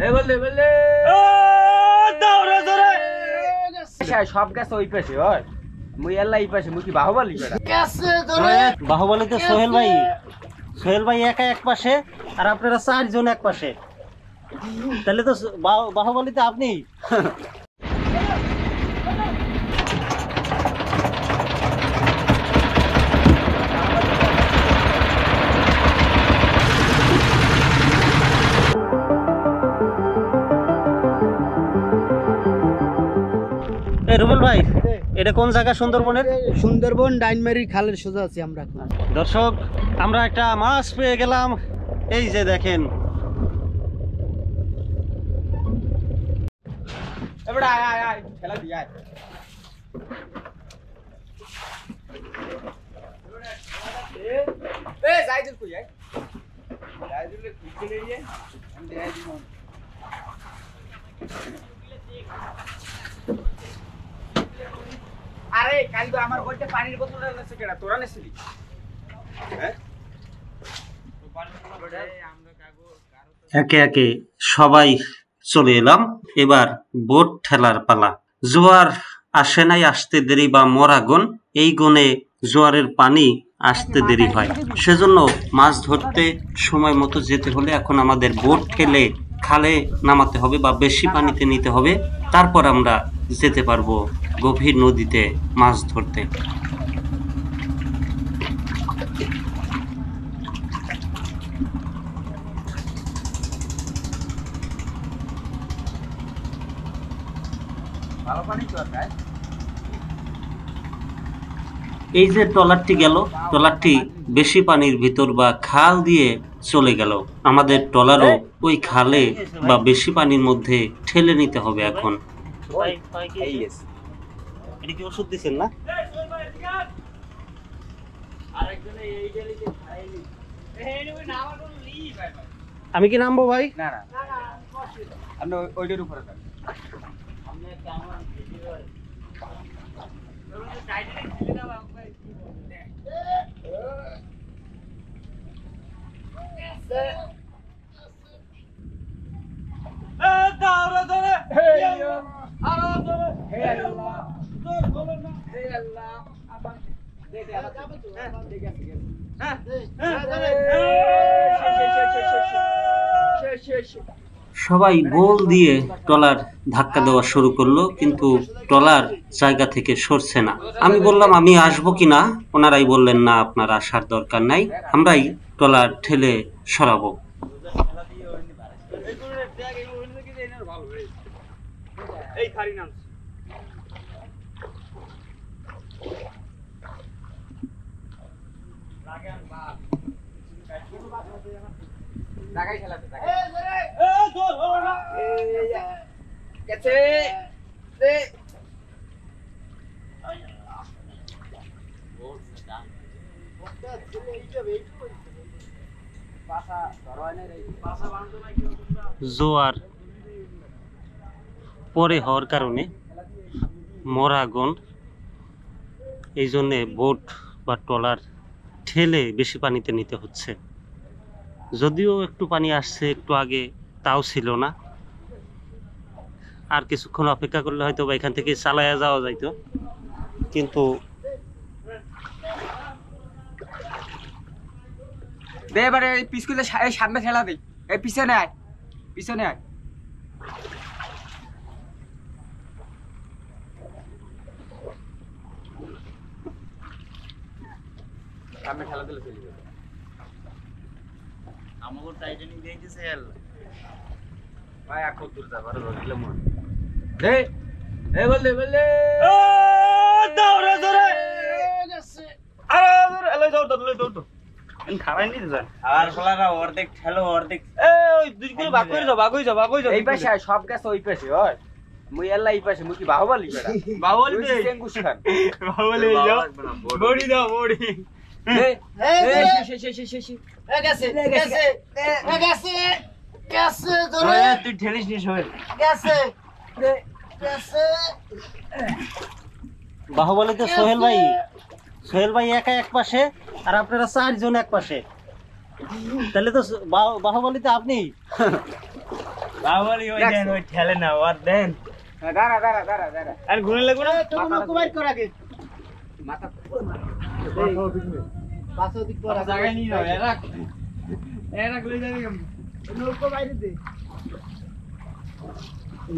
এই বললে বললে দৌড়ে দৌড়ে সব গাছ ওই পাশে হয় মুই এল্লা এই পাশে মুই কি বাহুবলি বেটা বাহুবলীতে সোহেল ভাই একা এক পাশে আর আপনারা 4 জন এক পাশে, তাহলে তো বাহুবলীতে আপনি। রুবেল ভাই, এটা কোন জায়গা সুন্দরবনের? সুন্দরবন ডাইনমারি খালের সোজা আছি আমরা। দর্শক, আমরা একটা মাছ পেয়ে গেলাম, এই যে দেখেন। এবারে আয় আয় আয় খেলা দি আয় এ যাইদুল কই আয় যাইদুল কি লে রে আমি দেখাই দিই আরে কাল তো আমার বলতে পানির বোতলটা নেছে কেডা তোরা নেছিলি হ্যাঁ তো পানির বোতলটা আমরা একে একে সবাই চলে এলাম। এবার বোট ঠেলার পালা। জোয়ার আসে নাই, আসতে দেরি বা মরা গুণ, এই গুণে জোয়ারের পানি আসতে দেরি হয়। সেজন্য মাছ ধরতে সময় মতো যেতে হলে এখন আমাদের বোট ঠেলে খালে নামাতে হবে বা বেশি পানিতে নিতে হবে, তারপর আমরা যেতে পারবো গভীর নদীতে মাছ ধরতে। ভালো পানি তো আছে এই যে ট্রলারটি গেল, ট্রলারটি বেশি পানির ভিতর বা খাল দিয়ে চলে গেল। আমাদের ট্রলারও ওই খালে বা বেশি পানির মধ্যে ঠেলে নিতে হবে এখন। এটা কি ওষুধ দিচ্ছেন না? আমি কি নামবো ভাই? না না আপনি ওইটার উপরে থাকেন। সবাই বোল দিয়ে ট্রলার ধাক্কা দেওয়া শুরু করলো, কিন্তু ট্রলার জায়গা থেকে সরছে না। আমি বললাম আমি আসবো কিনা, ওনারাই বললেন না, আপনার আসার দরকার নাই, আমরাই ট্রলার ঠেলে সরাবো। জায়গায় খেলাতে গেছে রে জোয়ার পরে হওয়ার কারণে মরাগন, এই জন্যে বোট বা ট্রলার ঠেলে বেশি পানিতে নিতে হচ্ছে। যদিও একটু পানি আসছে একটু আগে, তাও ছিল না। আর কিছুক্ষণ অপেক্ষা করলে হয়তো বা এখান থেকে চালায়া যাওয়া যাইতো, কিন্তু দে এবারে পিছকুলে সামনে ঠেলা দেই। এই পিছনে আয়, পিছনে আয়। সামনে ঠেলা দিলে চলে যাবে। আমাগো টাইটানিক দিয়ে দিছে হেল ভাই আকো দূর যা বড় রইলে মন দে এই বললে বললে দৌড়ে দৌড়ে গেছে আরে দৌড়ে এলাই দৌড় এন খারাই নি যা আর ফলারা অর্ধেক ঠেলো অর্ধেক ওই দুই করে ভাগ করে যাও এই পাশে সব গাছ ওই পাশে হয় মুই এল্লা এই পাশে মুই কি বাহুবলি বেটা বাহুবলি তুই চেঙ্গুস খান বাহুবলি যাও বড়ি দাও বড়ি দে এই শে গেছে গেছে গেছে গেছে ধরে তুই ঠেলিস নি সোহেল গেছে গেছে বাহুবলীতে সোহেল ভাই একা এক পাশে আর আপনারা 4 জন এক পাশে, তাহলে তো বাহুবলীতে আপনি। বাবলি ওই দেন ওই ঠেলে না ওর দেন দাঁড়া দাঁড়া দাঁড়া দাঁড়া আর ঘুরে লাগো না তুমি নৌকো বাইর কর আগে মাথা পাঁচও দিক পর জায়গায় নিয়ে যাও এরা লই যাবে নৌকো বাইরে দে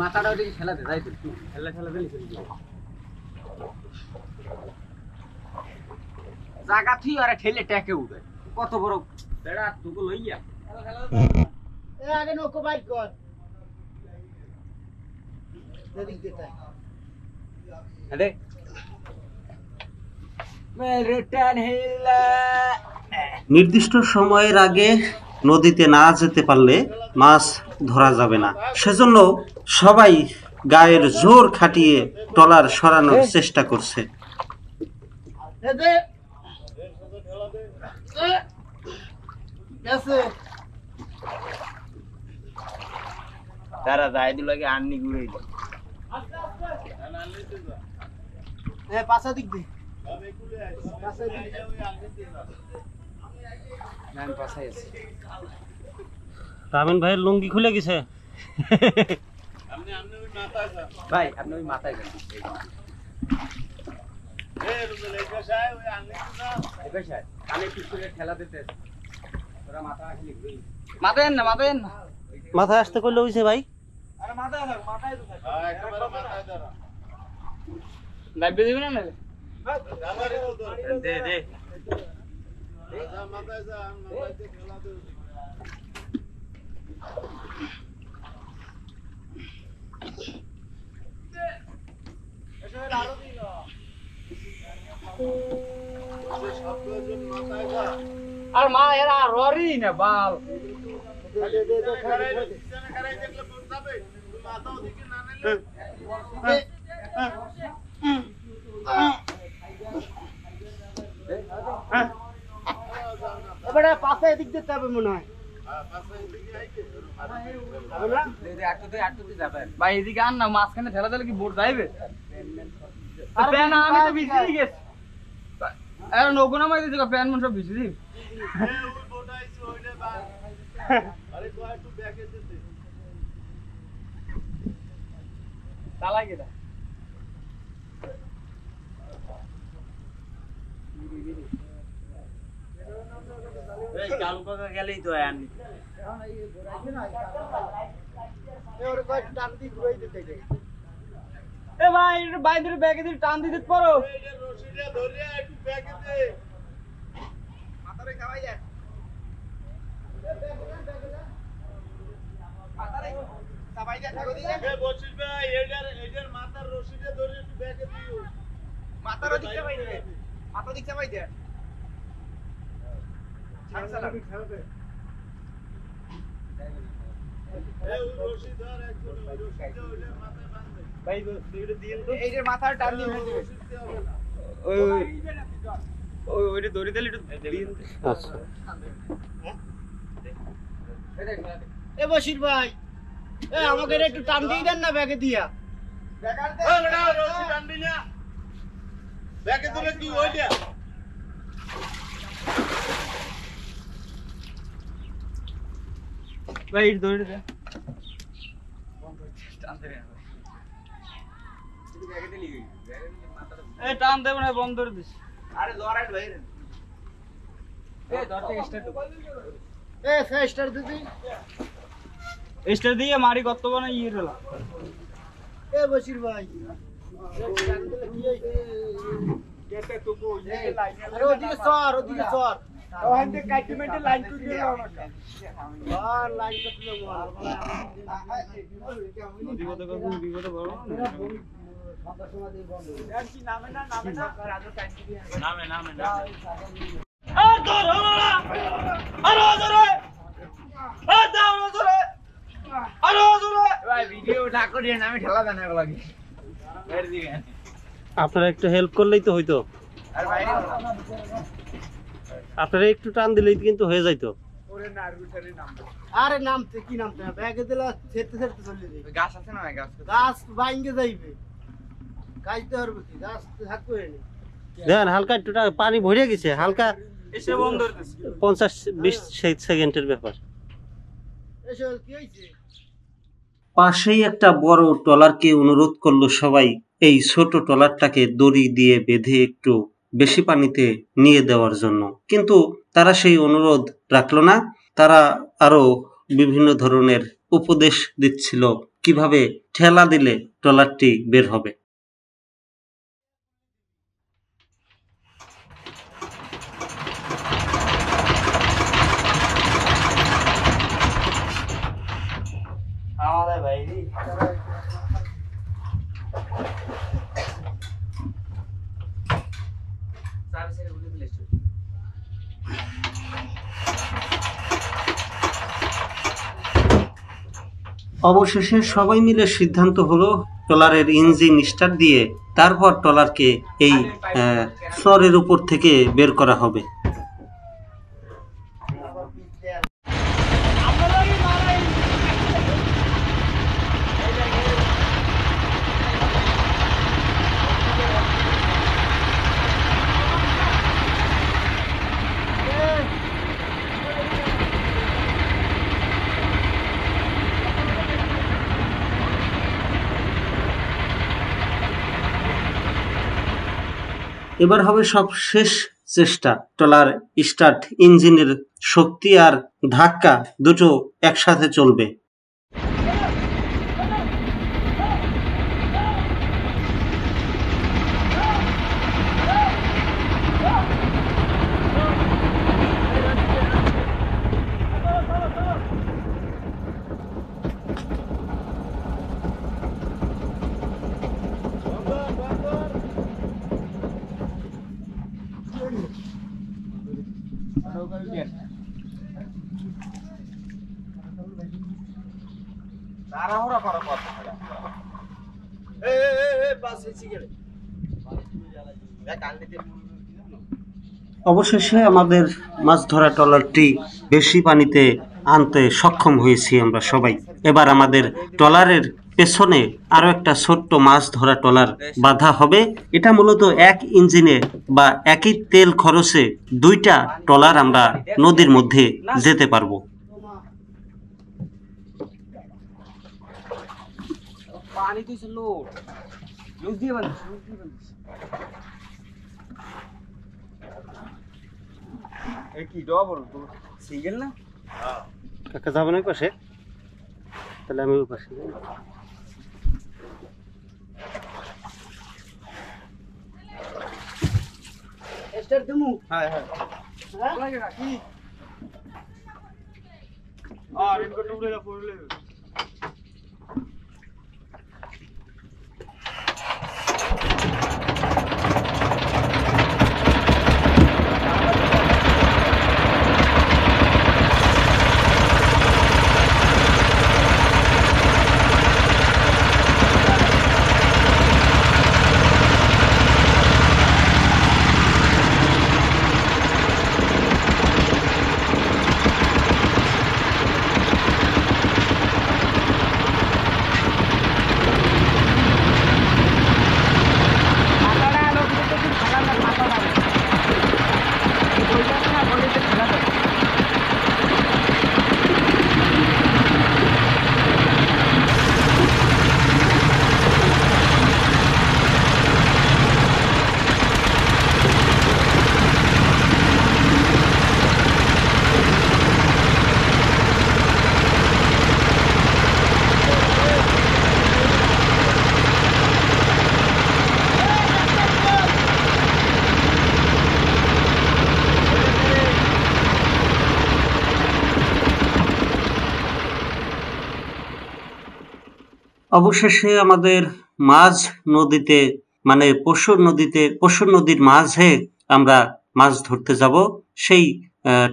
মাথাটা ওদিকে ঠেলা দে যাই তো ঠেলা ঠেলা দিলি চলে যাবে জায়গা থি আরে ঠেলে টেকে উঠে কত বড় বেড়া তুকো লইয়া এ আগে নৌকো বাইর কর এদিক দে তাই আরে মেরে টান হিলা নির্দিষ্ট সময়ের আগে নদীতে না যেতে পারলে মাছ ধরা যাবে না, সেজন্য সবাই গায়ের জোর খাটিয়ে ট্রলার সরানোর চেষ্টা করছে। এ দে কেসে তারা যাই দিল আগে আন্নি ঘুরে এ পাঁচও দিক দে পাঁচও দিক নাম পাশাই আছে রামেন ভাইয়ের লুঙ্গি খুলে গেছে। ভাই আপনি ওই মাথায় গেছেন কানে পিছনে ঠেলা দিতে ওরা মাথা আসলে ঘুরি মাথায় না মাথায় না মাথায় আসতে করলে হইছে ভাই। আরে মাথায় থাক মাথায় তো থাক একেবারে মাথায় ধরা লাইভে দিবি না নালে দে দে মাথায় যা মাথায় ঠেলা দে আর মা এরা ররি না বাল এবারে পাশে এদিক দিতে হবে মনে হয় ভাই এদিকে আন না মাঝখানে ঠেলা দিলে কি বোট যাইবে প্যান আমি তো ভিজে গেছি আরে নৌকো নামাই দিছি প্যান মন সব ভিজে দিই তালা গেলা এই কালু কাকা গেলেই তো আনি ওরে কয় টান দি ঘুরাই দিতে দে এ ভাই বাইদের ব্যাগে দিয়ে টান দিতে পারো রশিটা ধরে একটু ব্যাগে দে মাথারে খাওয়াই যায় মাথারে সবাই যা থাকো দিছে এ বসিস ভাই এটার মাথার রশিটা ধরে একটু ব্যাগে দিও মাথার দিক চাপাই দে মাথা দিক চাপাই দে ছাড় ছাড় খেলবে এই রশি ধর একজন রশিটা ওইটার মাথায় বাঁধবে ভাই দুইটা দিন তো এইটার মাথার টান দিয়ে ফেলবে ওই ওই ওইটা দড়ি দিলে একটু দিন আচ্ছা এ বশির ভাই এ আমাকে একটু টান দিয়ে দেন না ব্যাগে দিয়া ব্যাগার দে ও বেটা রশি টান দি না ব্যাগে দিলে কি ওইটা ভাই দড়ি দে টান দে ব্যাগে দিলি এ টান দেব না বন্ধ করে দিস আরে লড়াই ভাই রে এ ধর থেকে স্টার্ট এ স্টার দিদি স্টার দিয়ে মারি কত বানা ইয়ে হলো এ বশির ভাই কেটে তুকো এই লাইনে আরে ওদিকে সর ওখান থেকে কাটিমেন্টে লাইন টু দিয়ে নাও না আর লাইন কাটলে মার বিপদ করব বিপদ বড় আর কি নামে না রাজু কাটি দিয়ে নামে আ ধরো না আরে ধরে আ দাও ধরে আরে ধরে ভাই ভিডিও ঠাকুর দিয়ে নামে ঠেলা দেন লাগি এর দিকে আপনারা একটু হেল্প করলেই তো হইতো, আর বাইরে আপনারা একটু টান দিলেই কিন্তু হয়ে যাইতো। ওরে নারগুটারে নাম আরে নামতে কি নামতে ব্যাগে দিলে ছেড়তে চলে যাবে গাছ আছে না গাছ গাছ বাইঙ্গে যাইবে কাইতে পারবে কি গাছ থাকবে না দেখেন হালকা একটু পানি ভরে গেছে, হালকা এসে বন্ধ করতেছি 50-20 সেকেন্ডের ব্যাপার। এসব কি হইছে পাশেই একটা বড় ট্রলারকে অনুরোধ করলো সবাই এই ছোট ট্রলারটাকে দড়ি দিয়ে বেঁধে একটু বেশি পানিতে নিয়ে দেওয়ার জন্য, কিন্তু তারা সেই অনুরোধ রাখলো না। তারা আরো বিভিন্ন ধরনের উপদেশ দিচ্ছিল কিভাবে ঠেলা দিলে ট্রলারটি বের হবে। আমাদের ভাই অবশেষে সবাই মিলে সিদ্ধান্ত হলো ট্রলারের ইঞ্জিন স্টার্ট দিয়ে তারপর ট্রলারকে এই চরের উপর থেকে বের করা হবে। এবার হবে সব শেষ চেষ্টা, ট্রলার স্টার্ট, ইঞ্জিনের শক্তি আর ধাক্কা দুটো একসাথে চলবে। তাড়াহুড়া করার কথা বাস এসে গেলে অবশেষে আমাদের মাছ ধরা ট্রলারটি বেশি পানিতে আনতে সক্ষম হয়েছি আমরা সবাই। এবার আমাদের ট্রলারের পেছনে আরো একটা ছোট্ট মাছ ধরা ট্রলার বাঁধা হবে। এটা মূলত এক ইঞ্জিনে বা একই তেল খরচে দুইটা ট্রলার আমরা নদীর মধ্যে যেতে পারবো। পানি তো স্লো লুজ দিয়ে বাঁধিস কি ডবল সিঙ্গেল না কাকা যাবেন ওই পাশে, তাহলে আমি ওই পাশে যাই। স্টার্ট দিমু হ্যাঁ হ্যাঁ লাগে কি আর ইনকো টুকরে না পড়লে অবশেষে আমাদের মাঝ নদীতে মানে পশুর নদীর মাঝে আমরা মাছ ধরতে যাব। সেই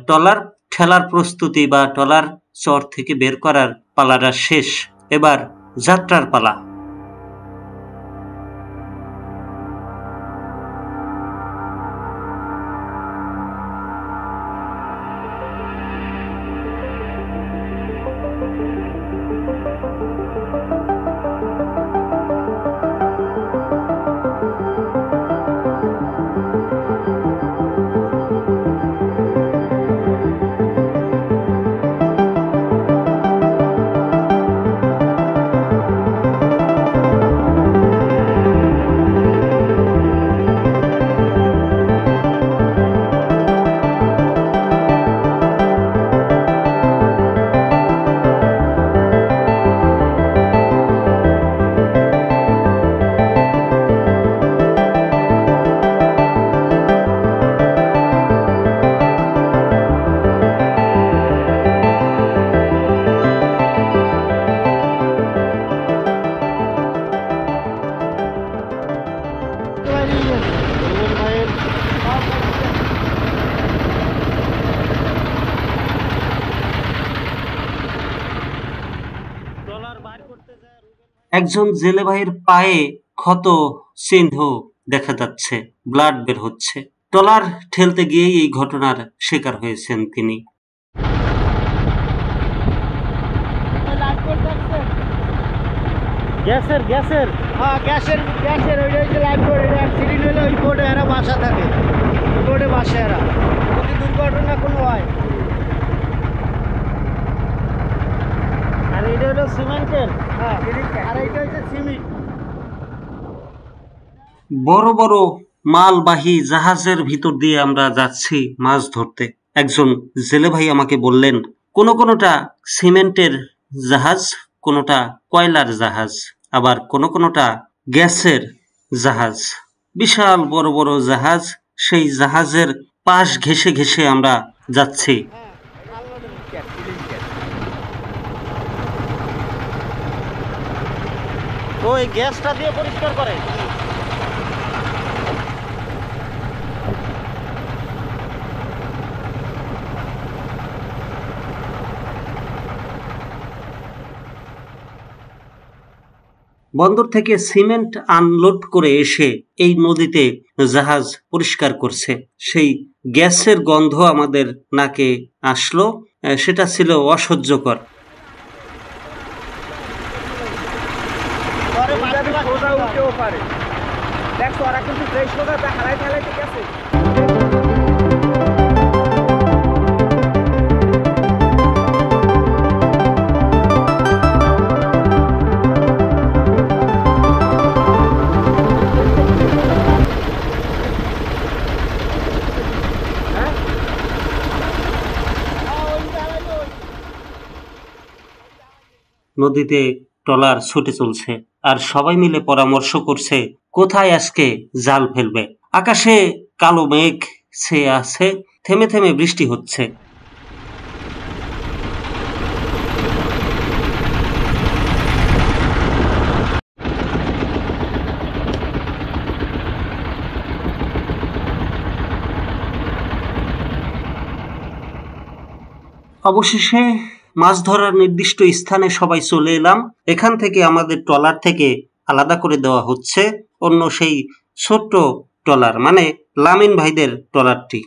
ট্রলার ঠেলার প্রস্তুতি বা ট্রলার চর থেকে বের করার পালাটা শেষ, এবার যাত্রার পালা। একজন জেলে ভাইয়ের পায়ে ক্ষত চিহ্ন দেখা যাচ্ছে, ব্লাড বের হচ্ছে। ট্রলার ঠেলতে গিয়েই এই ঘটনার শিকার হয়েছেন তিনি। গ্যাসের হ্যাঁ গ্যাসের ওইটা হচ্ছে লাইফ বোর্ড। এটা অ্যাক্সিডেন্ট হলে ওই বোর্ডে এরা বাসা থাকে, ওই বোর্ডে বাসে এরা যদি দুর্ঘটনা কোনো হয়। আর এটা হলো সিমেন্টের, হ্যাঁ আর এইটা হচ্ছে সিমেন্ট। বড় বড় মালবাহী জাহাজের ভিতর দিয়ে আমরা যাচ্ছি মাছ ধরতে। একজন জেলে ভাই আমাকে বললেন কোনোটা সিমেন্টের জাহাজ, কোনোটা কয়লার জাহাজ, আবার কোনোটা গ্যাসের জাহাজ। বিশাল বড় বড় জাহাজ, সেই জাহাজের পাশ ঘেঁষে ঘেঁষে আমরা যাচ্ছি। ওই গ্যাসটা দিয়ে পরিষ্কার করে। বন্দর থেকে সিমেন্ট আনলোড করে এসে এই নদীতে জাহাজ পরিষ্কার করছে। সেই গ্যাসের গন্ধ আমাদের নাকে আসলো, সেটা ছিল অসহ্যকর। নদীতে ট্রলার ছুটে চলছে, আর সবাই মিলে পরামর্শ করছে কোথায় আজকে জাল ফেলবে। আকাশে কালো মেঘ ছেয়ে আছে, থেমে থেমে বৃষ্টি হচ্ছে। অবশেষে মাছ ধরার নির্দিষ্ট স্থানে সবাই চলে এলাম। এখান থেকে আমাদের ট্রলার থেকে আলাদা করে দেওয়া হচ্ছে অন্য সেই ছোট্ট ট্রলার, মানে লামিন ভাইদের ট্রলারটি।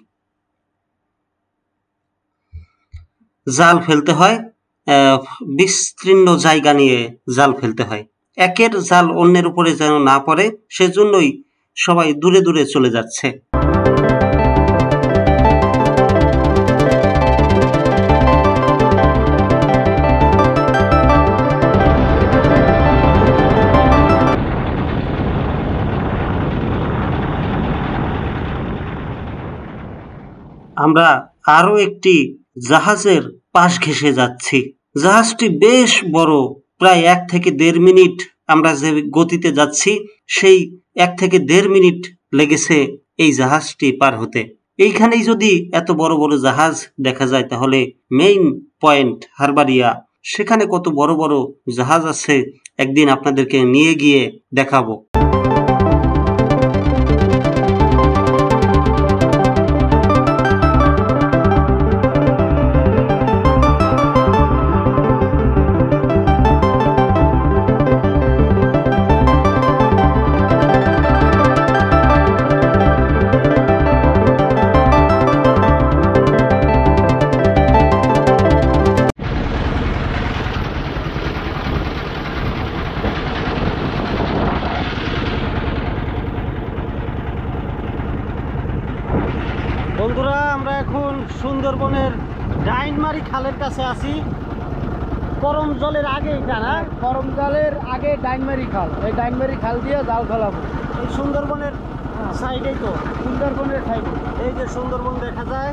জাল ফেলতে হয়, বিস্তীর্ণ জায়গা নিয়ে জাল ফেলতে হয়। একের জাল অন্যের উপরে যেন না পড়ে, সেজন্যই সবাই দূরে দূরে চলে যাচ্ছে। আমরা আরো একটি জাহাজের পাশ ঘেঁষে যাচ্ছি। জাহাজটি বেশ বড়, প্রায় 1 থেকে 1.5 মিনিট আমরা যে গতিতে যাচ্ছি সেই 1 থেকে 1.5 মিনিট লেগেছে এই জাহাজটি পার হতে। এইখানেই যদি এত বড় বড় জাহাজ দেখা যায় তাহলে মেইন পয়েন্ট হারবারিয়া, সেখানে কত বড় বড় জাহাজ আছে একদিন আপনাদেরকে নিয়ে গিয়ে দেখাবো। বন্ধুরা, আমরা এখন সুন্দরবনের ডাইনমারি খালের কাছে আছি। করম জলের আগে এটা না, করম জলের আগে ডাইনমারি খাল। এই ডাইনমারি খাল দিয়ে জাল ফেলাবো। এই সুন্দরবনের সাইডেই তো, সুন্দরবনের সাইডে এই যে সুন্দরবন দেখা যায়।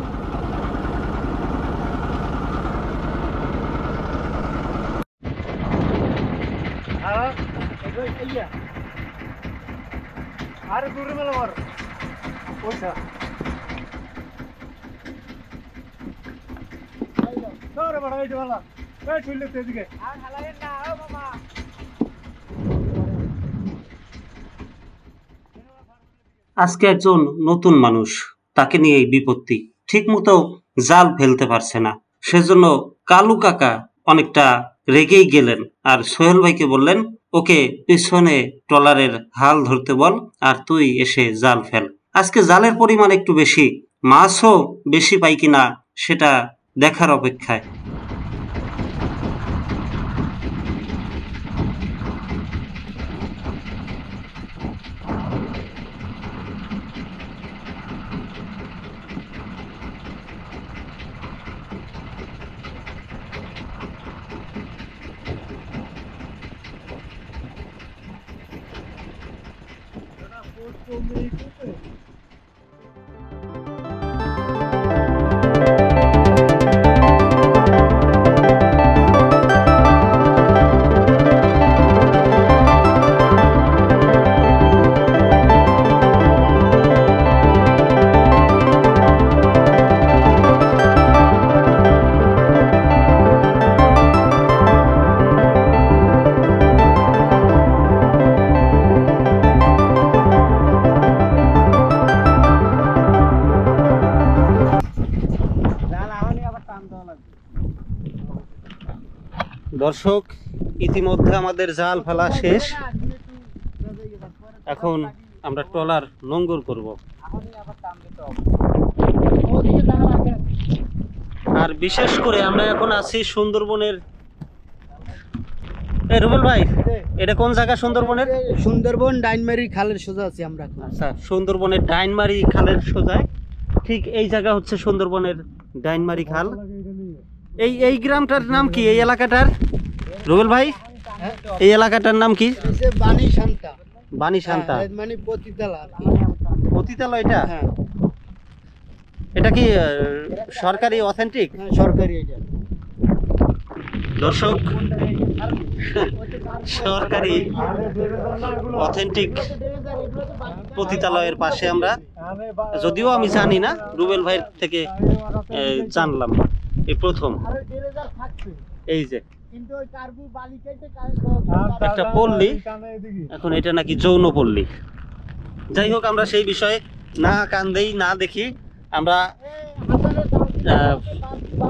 আরে দূরে মেলা মার ওইটা আজকে একজন নতুন মানুষ, তাকে নিয়ে এই বিপত্তি। ঠিক মতো জাল ফেলতে পারছে না, সেজন্য কালু কাকা অনেকটা রেগেই গেলেন আর সোহেল ভাইকে বললেন, ওকে পিছনে ট্রলারের হাল ধরতে বল আর তুই এসে জাল ফেল। আজকে জালের পরিমাণ একটু বেশি, মাছও বেশি পাই কিনা সেটা দেখার অপেক্ষায়। দর্শক, ইতিমধ্যে আমাদের জাল ফেলা শেষ। এখন আমরা ট্রলার নোঙ্গর করব। আর বিশেষ করে আমরা এখন আছি সুন্দরবনের। রুবেল ভাই, এটা কোন জায়গা সুন্দরবনের? সুন্দরবন ডাইনমারি খালের সোজা আছি আমরা। আচ্ছা, সুন্দরবনের ডাইনমারি খালের সোজায়, ঠিক এই জায়গা হচ্ছে সুন্দরবনের ডাইনমারি খাল। এই গ্রামটার নাম কি, এই এলাকাটার? রুবেল ভাই, এই এলাকাটার নাম কি? বাণী শান্তা। বাণী শান্তা মানে পতিতালা। পতিতালা এটা? হ্যাঁ। এটা কি সরকারি অথেন্টিক? সরকারি এটা। দর্শক, সরকারি অথেন্টিক পতিতালয়ের পাশে আমরা, যদিও আমি জানি না, রুবেল ভাইয়ের থেকে জানলাম এই প্রথম। এই যে একটা পল্লী, এখন এটা নাকি যৌন পল্লী। যাই হোক, আমরা সেই বিষয়ে না কান দেই না দেখি, আমরা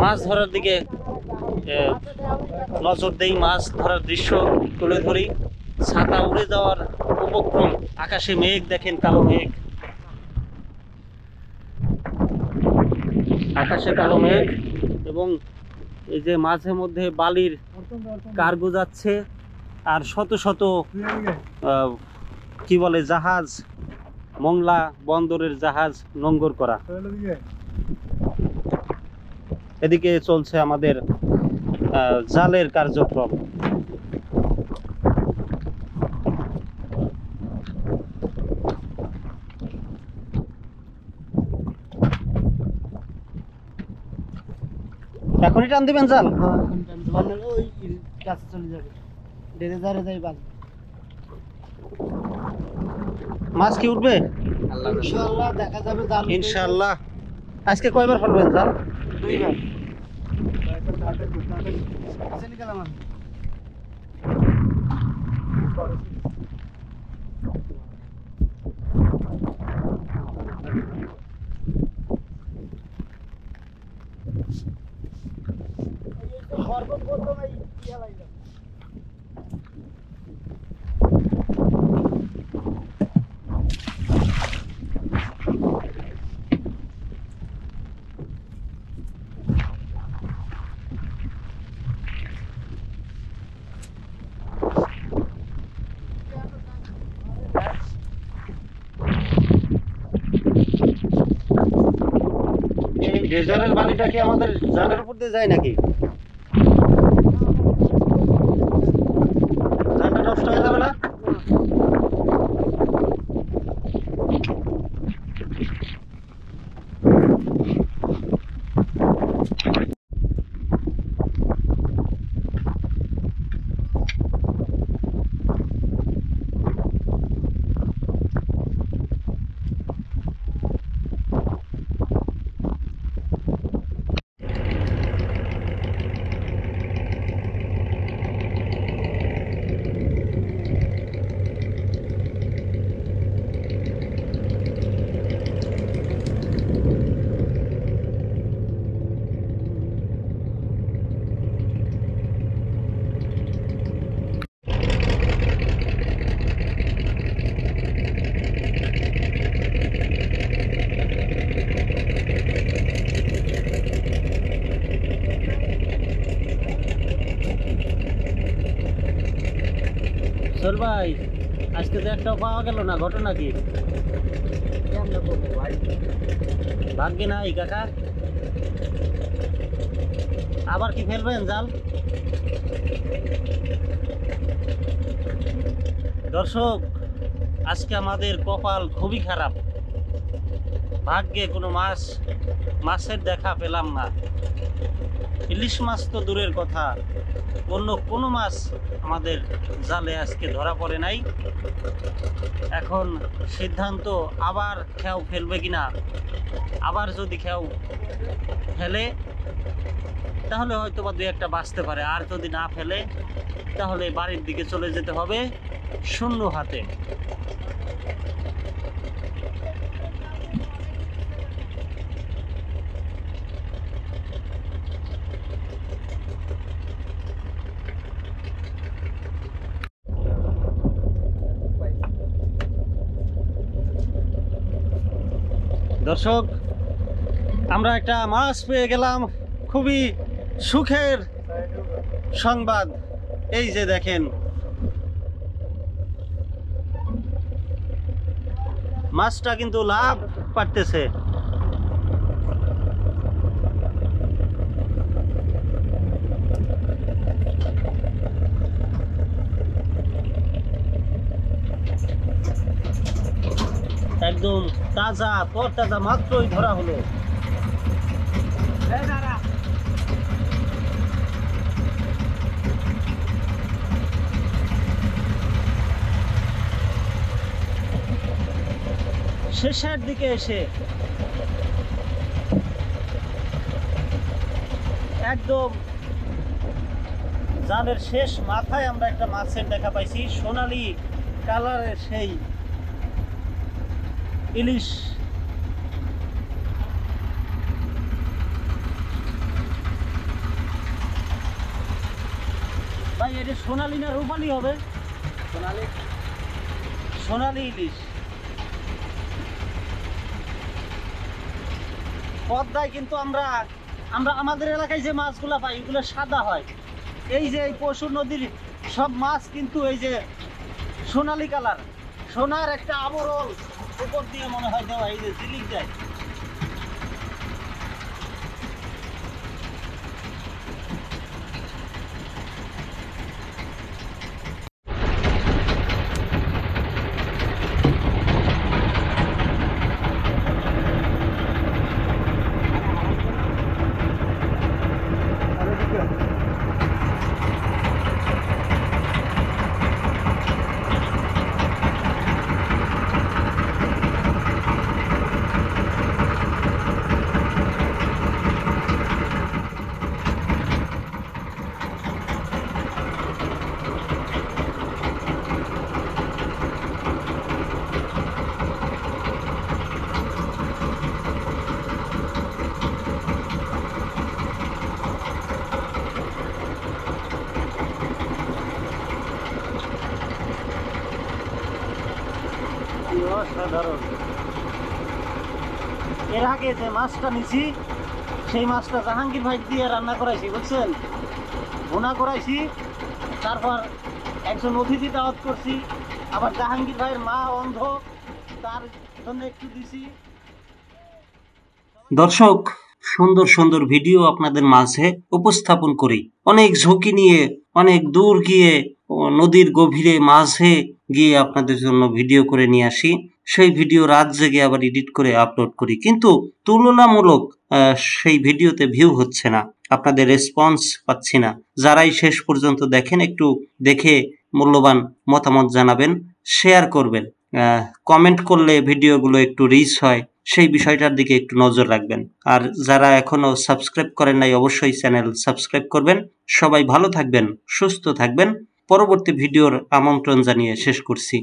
মাছ ধরার দিকে নজর দেই, মাছ ধরার দৃশ্য তুলে ধরি। ছাতা উড়ে যাওয়ার উপক্রম, আকাশে মেঘ দেখেন, কালো মেঘ, আকাশে কালো মেঘ, এবং এই যে মাঝে মধ্যে বালির কার্গো যাচ্ছে, আর শত শত কি বলে জাহাজ, মংলা বন্দরের জাহাজ নোঙ্গর করা। এদিকে চলছে আমাদের জালের কার্যক্রম। এখনই টান দিবেন জাল? মাছ কি উঠবে? ইনশাআল্লাহ দেখা যাবে জাল। ইনশাআল্লাহ। আজকে কয়বার ফেলবেন জাল? 2 বার। ডেজারের বালিটা কি আমাদের জালের উপর দিয়ে যায় নাকি? জালটা নষ্ট হয়ে যাবে না? সোহেল ভাই, আজকে তো একটাও পাওয়া গেল না, ঘটনা কি? ভাগ্যে নাই কাকা, আবার কি ফেলবেন জাল? দর্শক, আজকে আমাদের কপাল খুবই খারাপ, ভাগ্যে কোনো মাছের দেখা পেলাম না। ইলিশ মাছ তো দূরের কথা, অন্য কোনো মাছ আমাদের জালে আজকে ধরা পড়ে নাই। এখন সিদ্ধান্ত আবার খেয়াও ফেলবে কিনা, আবার যদি খেয়াও ফেলে তাহলে হয়তো বা দুই একটা বাঁচতে পারে, আর যদি না ফেলে তাহলে বাড়ির দিকে চলে যেতে হবে শূন্য হাতে। দর্শক, আমরা একটা মাছ পেয়ে গেলাম, খুবই সুখের সংবাদ। এই যে দেখেন, মাছটা কিন্তু লাভ পারতেছে। একদম তাজা তরতাজা, মাত্রই ধরা হলো। শেষের দিকে এসে একদম জালের শেষ মাথায় আমরা একটা মাছের দেখা পাইছি, সোনালী কালারের সেই ইলিশ। ভাই, এটা সোনালী না রূপালী হবে? সোনালী ইলিশ। পদ্মায় কিন্তু আমরা আমাদের এলাকায় যে মাছগুলা পাই এগুলো সাদা হয়। এই যে এই পশুর নদীর সব মাছ কিন্তু এই যে সোনালী কালার, সোনার একটা আবরণ উপর দিয়ে মনে হয় দেওয়া, এই যে ঝিলিক যায়। অসাধারণ। এর আগে যে মাছটা নিছি সেই মাছটা জাহাঙ্গীর ভাই দিয়ে রান্না করাইছি, বুঝছেন, ভুনা করাইছি, তারপর একজন অতিথি দাওয়াত করছি, আবার জাহাঙ্গীর ভাইয়ের মা অন্ধ, তার জন্য একটু দিছি। দর্শক, সুন্দর সুন্দর ভিডিও আপনাদের মাঝে উপস্থাপন করি, অনেক ঝুঁকি নিয়ে অনেক দূর গিয়ে নদীর গভীরে মাঝে গিয়ে আপনাদের জন্য ভিডিও করে নিয়ে আসি, সেই ভিডিও রাত জেগে আবার এডিট করে আপলোড করি, কিন্তু তুলনামূলক সেই ভিডিওতে ভিউ হচ্ছে না, আপনাদের রেসপন্স পাচ্ছি না। যারাই শেষ পর্যন্ত দেখেন একটু দেখে মূল্যবান মতামত জানাবেন, শেয়ার করবেন, কমেন্ট করলে ভিডিওগুলো একটু রিচ হয়, সেই বিষয়টার দিকে একটু নজর রাখবেন। আর যারা এখনো সাবস্ক্রাইব করেন নাই অবশ্যই চ্যানেল সাবস্ক্রাইব করবেন। সবাই ভালো থাকবেন, সুস্থ থাকবেন। পরবর্তী ভিডিওর আমন্ত্রণ জানিয়ে শেষ করছি।